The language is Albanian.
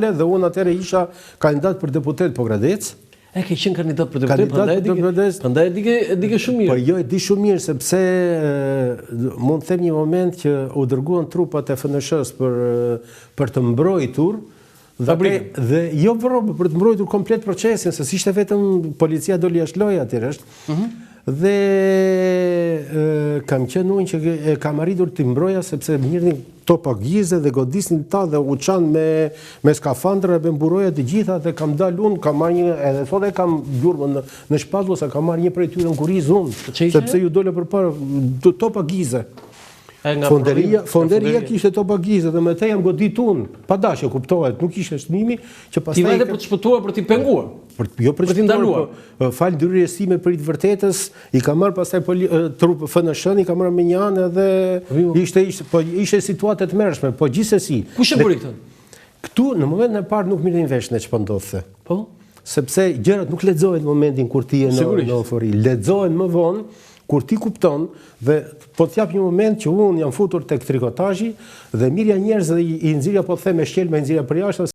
Dhe unë atëherë isha kandidat për deputet Pogradec. E ke qenë kandidat për deputet, prandaj e di ke shumë mirë. Po jo, e di shumë mirë sepse mund të them një moment që u dërguan trupat e FNSH-s për të mbrojtur dhe jo për të mbrojtur komplet procesin, se s'ishte vetëm policia doli jashtë loja atëherë është. Dhe kam qenë unë që kam arritur të mbroja sepse mirënin topa gize dhe godisnin ta dhe u qanë me skafandra dhe mburoja të gjitha dhe kam dalë unë, kam marrë një, edhe thot e kam gjurmën në shpatullo sa kam marrë një prej tyre në kuriz unë, sepse ju dole përpara topa gize. Fonderia kishte topa gize dhe me te jam godit unë, pa dashje kuptohet, nuk ishte shënimi që pastaj... Ti vete për të shpëtuar për t'i penguar? Jo për t'i ndaluar, falë ndërrjesime për i të vërtetës, i ka marrë pastaj trupë FNSH-n, i ka marrë me një anë dhe ishte situatet mërshme, po gjithsesi. Kush e bëri këtë? Këtu, në momentin e parë nuk mirën vesh në ç'po ndodhte. Po? Sepse gjërat nuk lexohen në momentin kur ti je në eufori, lexohen më vonë, kur ti kupton dhe po të jap një moment që unë jam futur tek trikotazhi dhe mirja njerëz dhe i nxirja po them me shkelme nxirja për jashtë